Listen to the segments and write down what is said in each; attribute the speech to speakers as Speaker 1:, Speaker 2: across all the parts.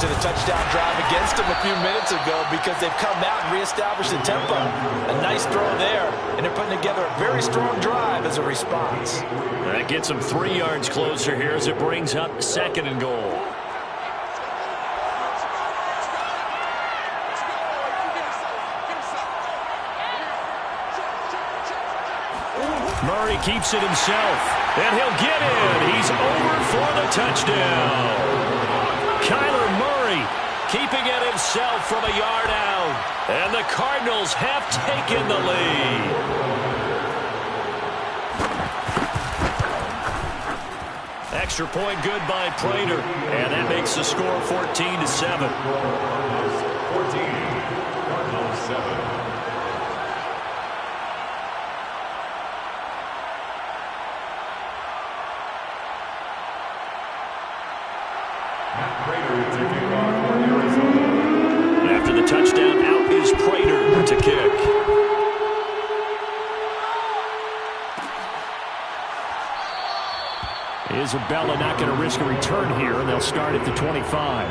Speaker 1: to the touchdown drive against them a few minutes ago because they've come out and reestablished the tempo. A nice throw there, and they're putting together a very strong drive as a response.
Speaker 2: That gets them 3 yards closer here as it brings up 2nd and goal. Murray keeps it himself, and he'll get in. He's over for the touchdown. Kyler Murray keeping it himself from a yard out. And the Cardinals have taken the lead. Extra point good by Prater, and that makes the score 14-7.
Speaker 3: 14, Cardinals 7.
Speaker 2: After the touchdown, out is Prater to kick. Isabella not going to risk a return here, and they'll start at the 25.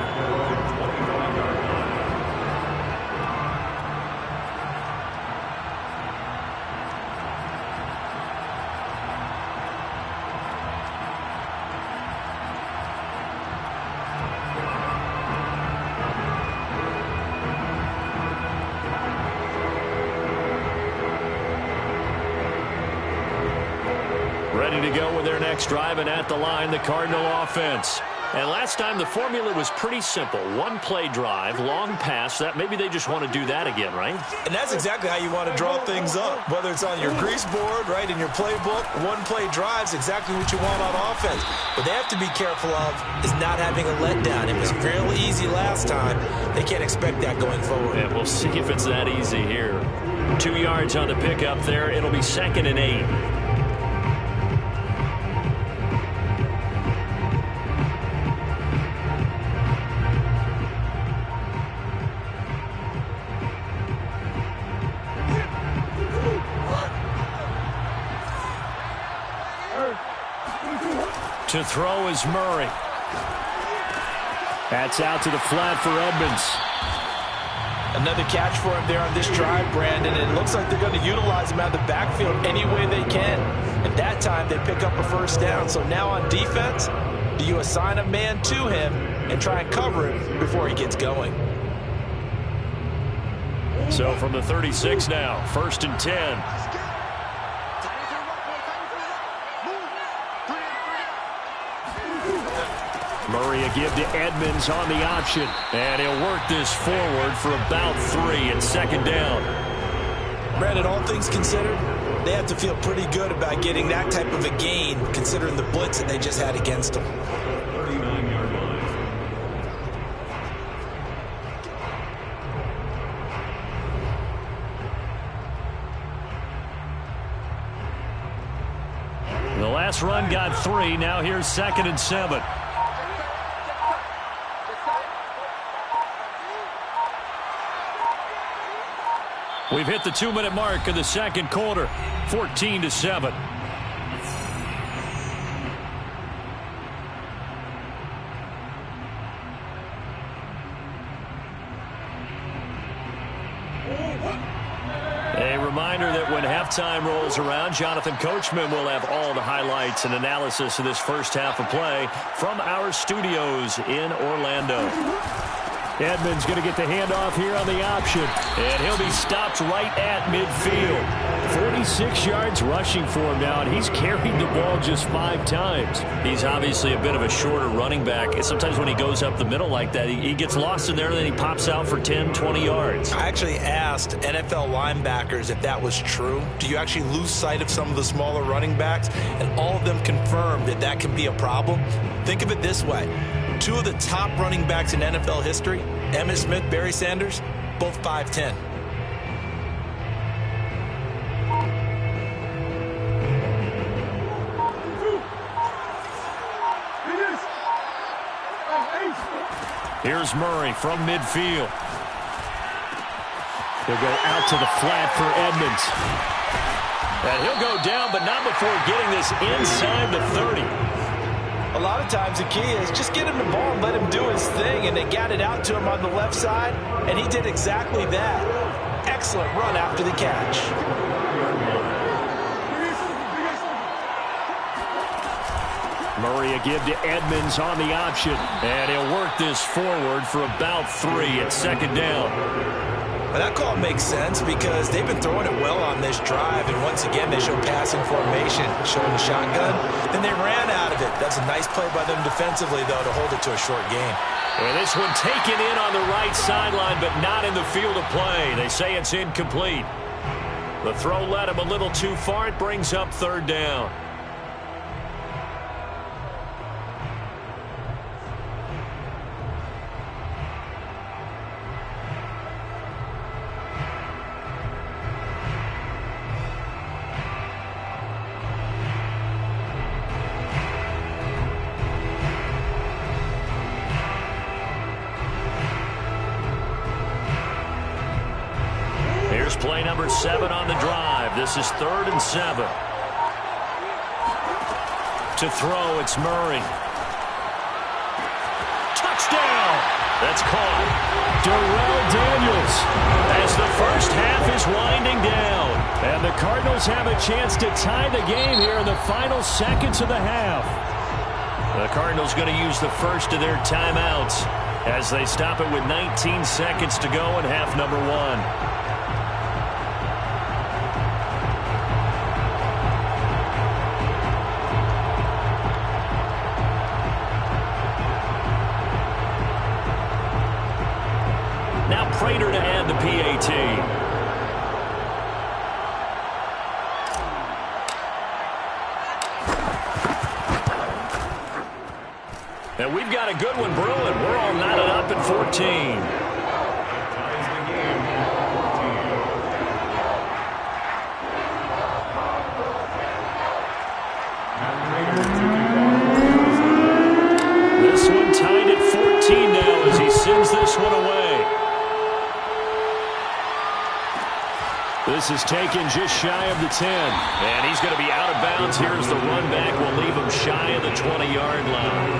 Speaker 2: Ready to go with their next drive, and at the line, the Cardinal offense. And last time, the formula was pretty simple. One-play drive, long pass. That maybe they just want to do that again, right?
Speaker 1: And that's exactly how you want to draw things up. Whether it's on your grease board, right, in your playbook, one-play drive's exactly what you want on offense. What they have to be careful of is not having a letdown. It was fairly easy last time. They can't expect that going forward.
Speaker 2: And we'll see if it's that easy here. 2 yards on the pickup there. It'll be 2nd and 8. To throw is Murray. That's out to the flat for Edmonds.
Speaker 1: Another catch for him there on this drive, Brandon. It looks like they're going to utilize him out of the backfield any way they can. At that time, they pick up a first down. So now on defense, do you assign a man to him and try and cover him before he gets going?
Speaker 2: So from the 36 now, 1st and 10. Murray a give to Edmonds on the option. And he'll work this forward for about 3 and 2nd down.
Speaker 1: Brandon, all things considered, they have to feel pretty good about getting that type of a gain considering the blitz that they just had against them.
Speaker 3: 39-yard line.
Speaker 2: The last run got 3. Now here's 2nd and 7. We've hit the 2-minute mark of the 2nd quarter, 14-7. A reminder that when halftime rolls around, Jonathan Coachman will have all the highlights and analysis of this first half of play from our studios in Orlando. Edmonds going to get the handoff here on the option. And he'll be stopped right at midfield. 46 yards rushing for him now, and he's carried the ball just 5 times. He's obviously a bit of a shorter running back. And sometimes when he goes up the middle like that, he gets lost in there, and then he pops out for 10, 20 yards.
Speaker 1: I actually asked NFL linebackers if that was true. Do you actually lose sight of some of the smaller running backs? And all of them confirmed that that can be a problem. Think of it this way. 2 of the top running backs in NFL history, Emmitt Smith, Barry Sanders, both 5'10".
Speaker 2: Here's Murray from midfield. He'll go out to the flat for Edmonds. And he'll go down, but not before getting this inside the 30.
Speaker 1: A lot of times the key is just get him the ball and let him do his thing, and they got it out to him on the left side, and he did exactly that. Excellent run after the catch.
Speaker 2: Murray a give to Edmonds on the option, and he'll work this forward for about 3 at second down.
Speaker 1: Well, that call makes sense because they've been throwing it well on this drive, and once again they show passing formation, showing the shotgun. Then they ran out of it. That's a nice play by them defensively, though, to hold it to a short gain.
Speaker 2: And this one taken in on the right sideline, but not in the field of play. They say it's incomplete. The throw led him a little too far. It brings up third down. Play number 7 on the drive. This is 3rd and 7. To throw, it's Murray. Touchdown! That's caught. Darrell Daniels as the first half is winding down. And the Cardinals have a chance to tie the game here in the final seconds of the half. The Cardinals going to use the first of their timeouts as they stop it with 19 seconds to go in half number 1. Prater to add the PAT. And we've got a good one brewing. We're all knotted up at 14. This one tied at 14 now as he sends this one away. This is taken just shy of the 10. And he's going to be out of bounds here as the run back will leave him shy of the 20-yard line.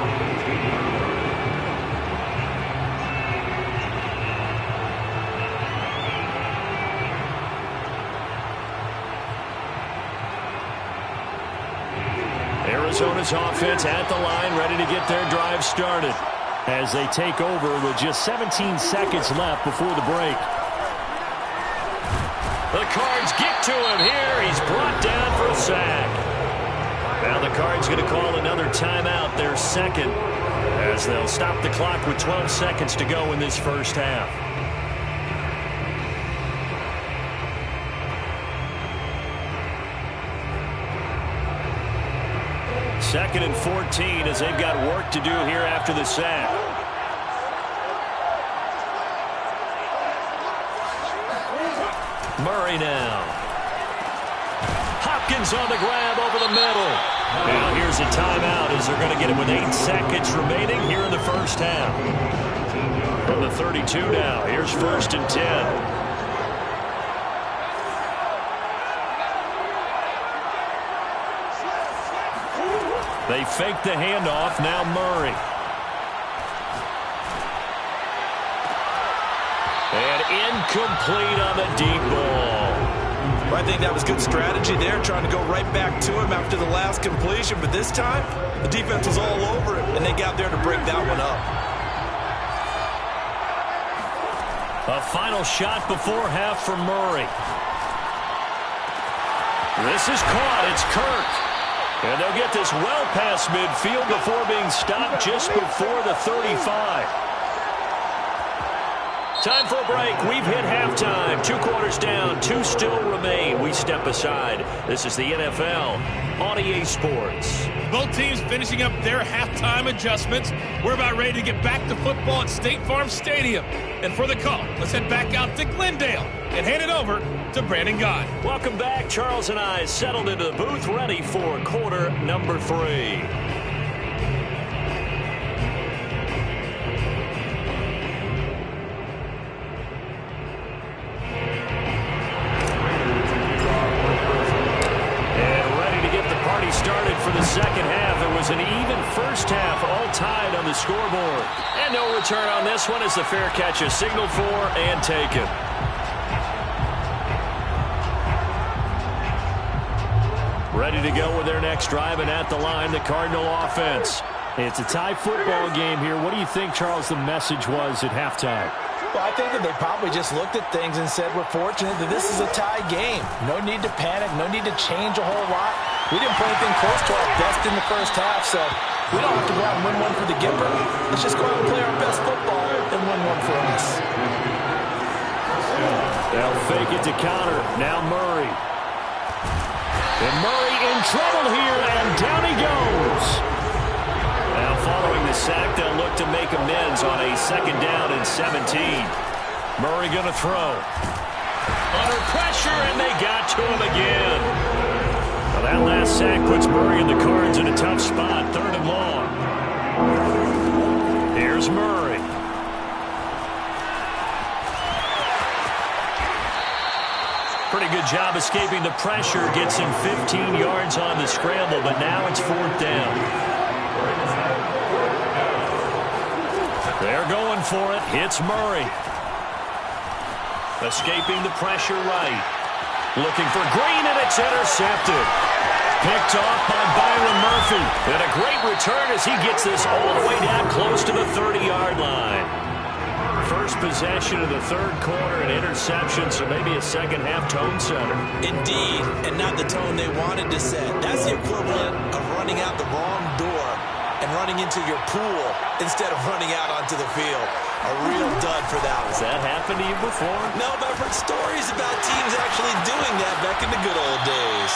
Speaker 2: Arizona's offense at the line, ready to get their drive started as they take over with just 17 seconds left before the break. The Cards get to him here. He's brought down for a sack. Now the Cards going to call another timeout, their second, as they'll stop the clock with 12 seconds to go in this first half. Second and 14 as they've got work to do here after the sack. Murray now. Hopkins on the grab over the middle. Now here's a timeout as they're going to get it with 8 seconds remaining here in the first half. From the 32 now, here's 1st and 10. They fake the handoff. Now Murray. And incomplete on the deep ball.
Speaker 1: Well, I think that was good strategy there, trying to go right back to him after the last completion. But this time, the defense was all over him, and they got there to break that one up.
Speaker 2: A final shot before half from Murray. This is caught. It's Kirk. And they'll get this well past midfield before being stopped just before the 35. Time for a break. We've hit halftime. 2 quarters down. 2 still remain. We step aside. This is the NFL on EA Sports.
Speaker 4: Both teams finishing up their halftime adjustments. We're about ready to get back to football at State Farm Stadium. And for the call, let's head back out to Glendale and hand it over to Brandon Gaudin.
Speaker 2: Welcome back. Charles and I settled into the booth ready for quarter number 3. Started for the second half. It was an even first return on this one as the fair catch is signaled for and taken. Ready to go with their next drive, and at the line, the Cardinal offense.
Speaker 5: It's a tie football game here. What do you think, Charles, the message was at halftime?
Speaker 1: Well, I think that they probably just looked at things and said, we're fortunate that this is a tie game. No need to panic, no need to change a whole lot. We didn't play anything close to our best in the first half, so we don't have to go out and win one for the Gipper. Let's just go out and play our best football and win one for us.
Speaker 2: They'll fake it to counter. Now Murray. And Murray in trouble here, and down he goes. Now following the sack, they'll look to make amends on a 2nd down and 17. Murray going to throw. Under pressure, and they got to him again. Well, that last sack puts Murray and the Cards in a tough spot, 3rd and long. Here's Murray. Pretty good job escaping the pressure. Gets him 15 yards on the scramble, but now it's 4th down. They're going for it. Hits Murray. Escaping the pressure right. Looking for Green, and it's intercepted. Picked off by Byron Murphy. And a great return as he gets this all the way down close to the 30-yard line. First possession of the 3rd quarter, an interception, so maybe a second-half tone setter.
Speaker 1: Indeed, and not the tone they wanted to set. That's the equivalent of running out the wrong door and running into your pool instead of running out onto the field. A real dud for that one.
Speaker 2: Has that happened to you before?
Speaker 1: No, but I've heard stories about teams actually doing that back in the good old days.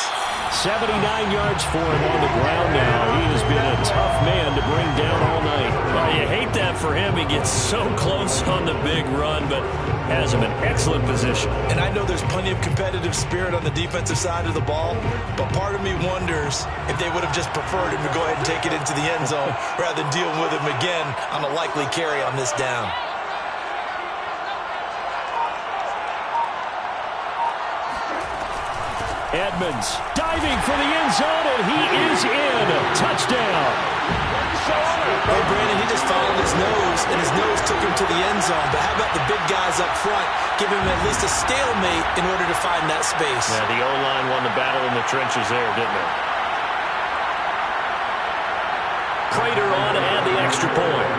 Speaker 2: 79 yards for him on the ground now. He has been a tough man to bring down all night. Well, you hate that for him. He gets so close on the big run, but has him in excellent position.
Speaker 1: And I know there's plenty of competitive spirit on the defensive side of the ball, but part of me wonders if they would have just preferred him to go ahead and take it into the end zone rather than deal with him again on a likely carry on this down.
Speaker 2: Edmonds diving for the end zone, and he is in. Touchdown.
Speaker 1: Hey, Brandon, he just followed his nose, and his nose took him to the end zone. But how about the big guys up front? Give him at least a stalemate in order to find that space.
Speaker 2: Yeah, the O-line won the battle in the trenches there, didn't it? Prater on and the extra point.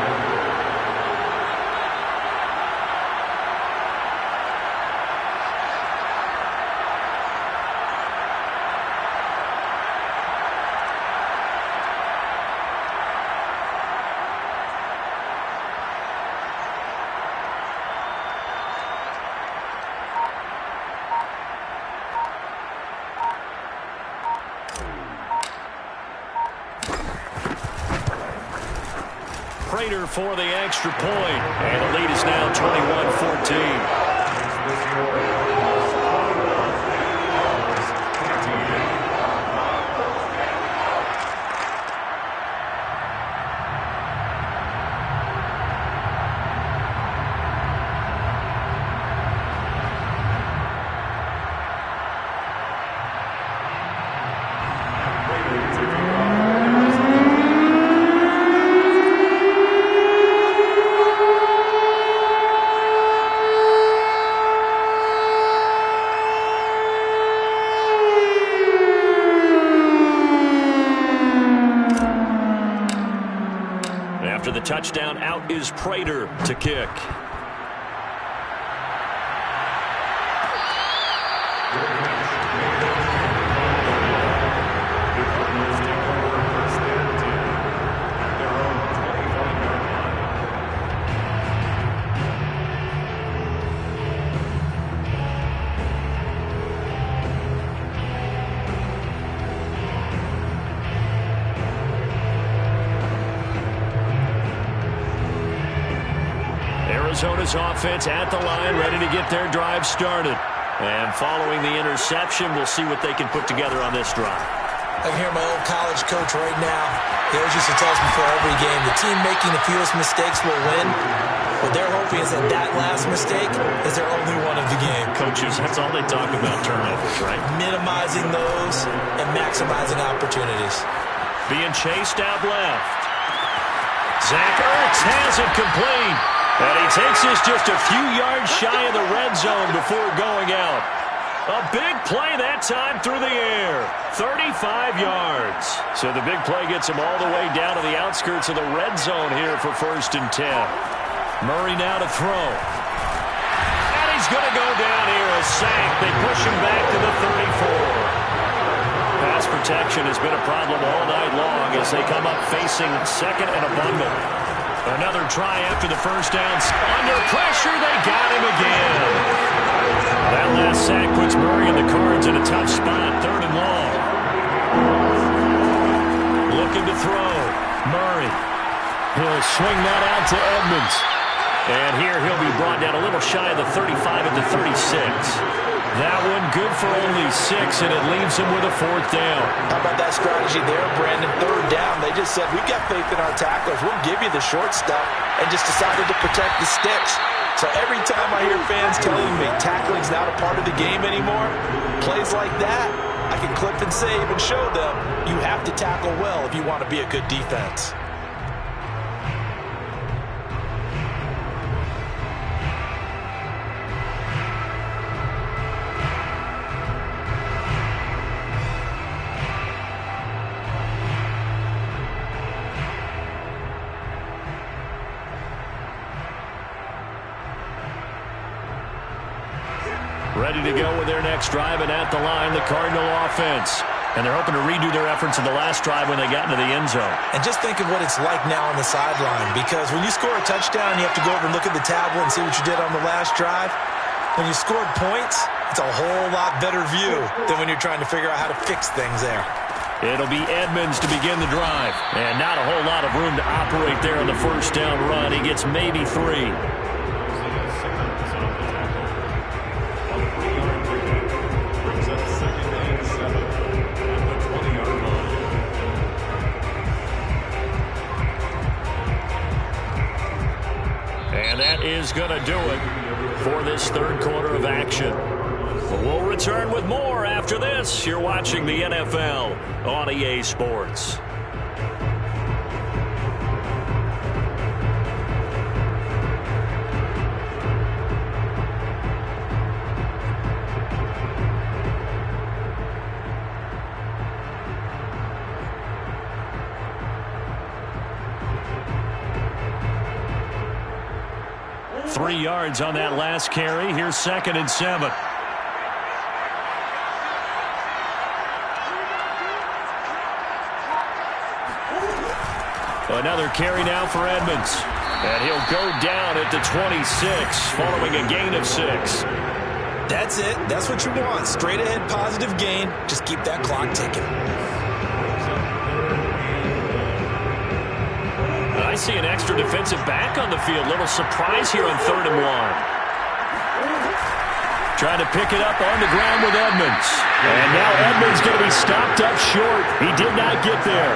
Speaker 2: Prater for the extra point, and the lead is now 21-14. After the touchdown, out is Prater to kick. Arizona's offense at the line, ready to get their drive started. And following the interception, we'll see what they can put together on this drive.
Speaker 1: I can hear my old college coach right now. He always used to tell us before every game, the team making the fewest mistakes will win. What they're hoping is that that last mistake is their only one of the game.
Speaker 2: Coaches, that's all they talk about, turnovers, right?
Speaker 1: Minimizing those and maximizing opportunities.
Speaker 2: Being chased out left. Zach Ertz has it complete. And he takes this just a few yards shy of the red zone before going out. A big play that time through the air. 35 yards. So the big play gets him all the way down to the outskirts of the red zone here for 1st and 10. Murray now to throw. And he's going to go down here. A sack. They push him back to the 34. Pass protection has been a problem all night long as they come up facing second and a bundle. Another try after the first down. Under pressure, they got him again. That last sack puts Murray and the Cards in a tough spot, 3rd and long. Looking to throw. Murray. He'll swing that out to Edmonds. And here he'll be brought down a little shy of the 35 at the 36. That one good for only 6, and it leaves him with a 4th down.
Speaker 1: How about that strategy there, Brandon? 3rd down. They just said, we've got faith in our tacklers. We'll give you the short stuff, and just decided to protect the sticks. So every time I hear fans telling me tackling's not a part of the game anymore, plays like that, I can clip and save and show them you have to tackle well if you want to be a good defense.
Speaker 2: Ready to go with their next drive, and at the line, the Cardinal offense. And they're hoping to redo their efforts in the last drive when they got into the end zone.
Speaker 1: And just think of what it's like now on the sideline, because when you score a touchdown, you have to go over and look at the tablet and see what you did on the last drive. When you scored points, it's a whole lot better view than when you're trying to figure out how to fix things there.
Speaker 2: It'll be Edmonds to begin the drive. And not a whole lot of room to operate there on the first down run. He gets maybe 3. And that is going to do it for this 3rd quarter of action. We'll return with more after this. You're watching the NFL on EA Sports. Three yards on that last carry. Here's 2nd and 7. Another carry now for Edmonds. And he'll go down at the 26 following a gain of 6.
Speaker 1: That's it. That's what you want. Straight ahead positive gain. Just keep that clock ticking.
Speaker 2: I see an extra defensive back on the field. Little surprise here on 3rd and 1. Trying to pick it up on the ground with Edmonds. And now Edmonds going to be stopped up short. He did not get there.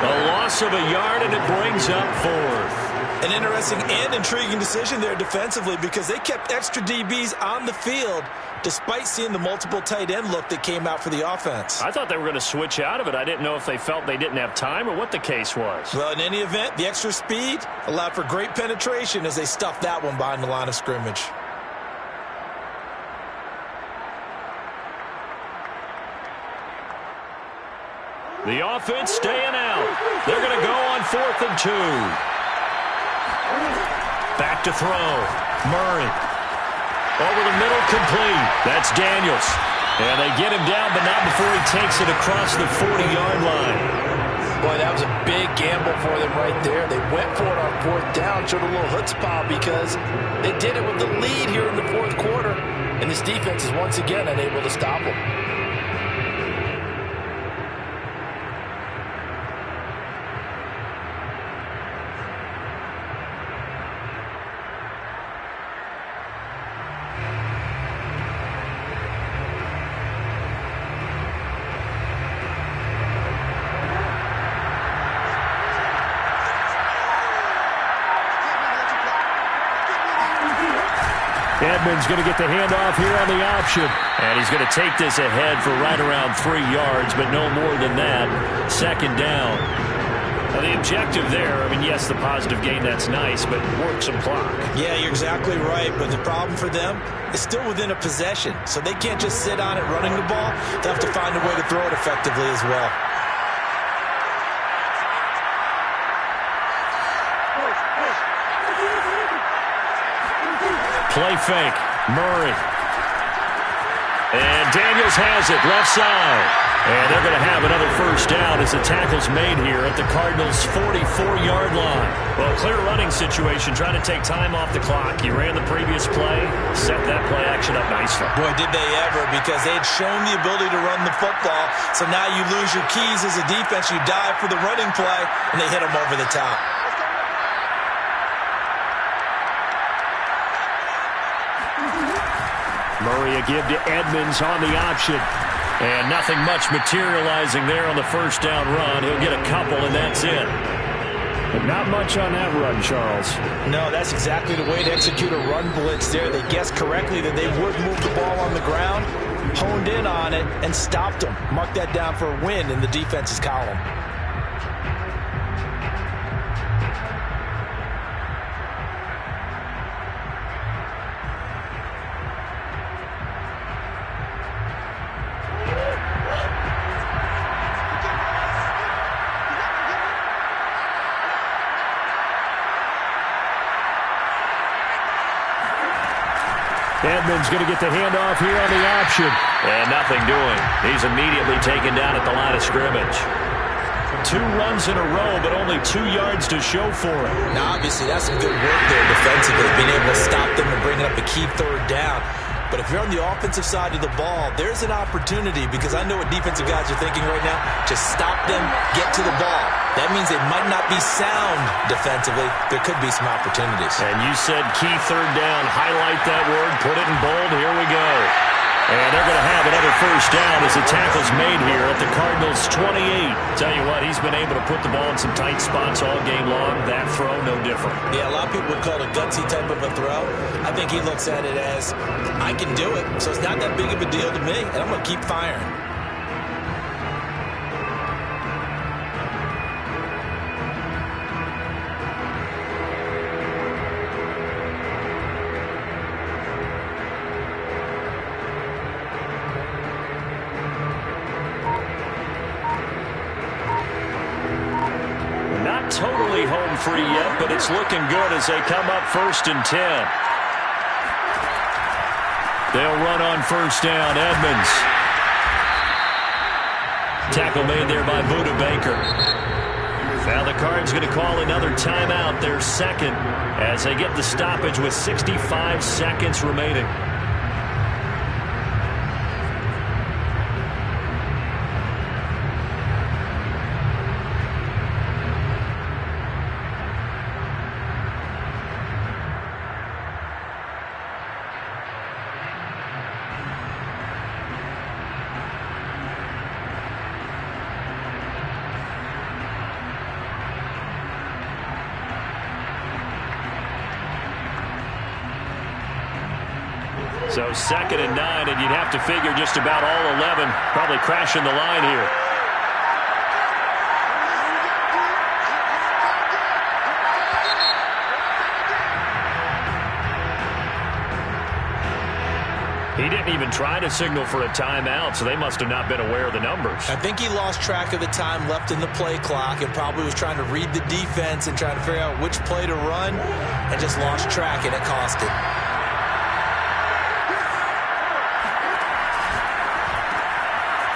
Speaker 2: A loss of a yard, and it brings up 4th.
Speaker 1: An interesting and intriguing decision there defensively, because they kept extra DBs on the field despite seeing the multiple tight end look that came out for the offense.
Speaker 2: I thought they were going to switch out of it. I didn't know if they felt they didn't have time or what the case was.
Speaker 1: Well, in any event, the extra speed allowed for great penetration as they stuffed that one behind the line of scrimmage.
Speaker 2: The offense staying out. They're going to go on 4th and 2. Back to throw. Murray. Over the middle, complete. That's Daniels. And they get him down, but not before he takes it across the 40-yard line.
Speaker 1: Boy, that was a big gamble for them right there. They went for it on 4th down, showed a little chutzpah because they did it with the lead here in the 4th quarter. And this defense is once again unable to stop them.
Speaker 2: Edmonds going to get the handoff here on the option. And he's going to take this ahead for right around 3 yards, but no more than that. 2nd down. Well, the objective there, I mean, yes, the positive gain, that's nice, but work some clock.
Speaker 1: Yeah, you're exactly right, but the problem for them is still within a possession, so they can't just sit on it running the ball. They'll have to find a way to throw it effectively as well.
Speaker 2: Play fake. Murray. And Daniels has it, left side. And they're going to have another first down as the tackle's made here at the Cardinals' 44-yard line. Well, clear running situation, trying to take time off the clock. You ran the previous play, set that play action up nicely.
Speaker 1: Boy, did they ever, because they had shown the ability to run the football. So now you lose your keys as a defense. You dive for the running play, and they hit them over the top.
Speaker 2: Murray a give to Edmonds on the option. And nothing much materializing there on the first down run. He'll get a couple, and that's it.
Speaker 5: But not much on that run, Charles.
Speaker 1: No, that's exactly the way to execute a run blitz there. They guessed correctly that they would move the ball on the ground, honed in on it, and stopped them. Mark that down for a win in the defense's column.
Speaker 5: Edmonds going to get the handoff here on the option.
Speaker 2: And nothing doing. He's immediately taken down at the line of scrimmage. 2 runs in a row, but only 2 yards to show for it.
Speaker 1: Now, obviously, that's some good work there defensively, being able to stop them and bringing up a key third down. But if you're on the offensive side of the ball, there's an opportunity, because I know what defensive guys are thinking right now. Just stop them, get to the ball. That means they might not be sound defensively. There could be some opportunities.
Speaker 2: And you said key third down. Highlight that word. Put it in bold. Here we go. And they're going to have another first down as the tackle's made here at the Cardinals' 28. Tell you what, he's been able to put the ball in some tight spots all game long. That throw, no different.
Speaker 1: Yeah, a lot of people would call it a gutsy type of a throw. I think he looks at it as, I can do it, so it's not that big of a deal to me, and I'm going to keep firing.
Speaker 2: Totally home free yet, but it's looking good as they come up 1st and 10. They'll run on first down. Edmonds. Tackle made there by Budda Baker. Now the Cards going to call another timeout, their second, as they get the stoppage with 65 seconds remaining. So 2nd and 9, and you'd have to figure just about all 11 probably crashing the line here. He didn't even try to signal for a timeout, so they must have not been aware of the numbers.
Speaker 1: I think he lost track of the time left in the play clock and probably was trying to read the defense and trying to figure out which play to run, and just lost track, and it cost him.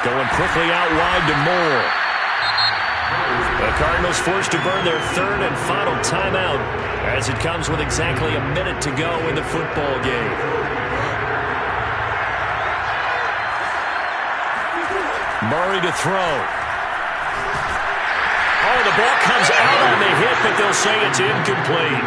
Speaker 2: Going quickly out wide to Moore. The Cardinals forced to burn their 3rd and final timeout as it comes with exactly a minute to go in the football game. Murray to throw. Oh, the ball comes out on the hit, but they'll say it's incomplete.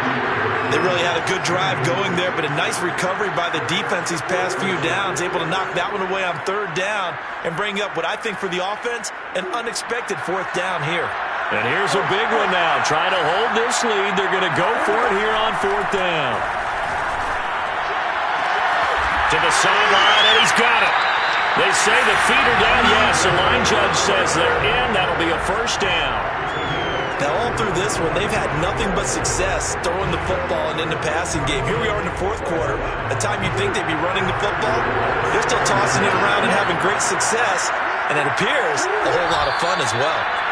Speaker 1: They really had a good drive going there, but a nice recovery by the defense these past few downs, able to knock that one away on 3rd down and bring up what I think for the offense, an unexpected 4th down here.
Speaker 2: And here's a big one now. Trying to hold this lead. They're going to go for it here on 4th down. To the sideline, and he's got it. They say the feet are down. Yes, the line judge says they're in. That'll be a first down.
Speaker 1: Now, all through this one, they've had nothing but success throwing the football and in the passing game. Here we are in the fourth quarter, a time you'd think they'd be running the football. They're still tossing it around and having great success, and it appears a whole lot of fun as well.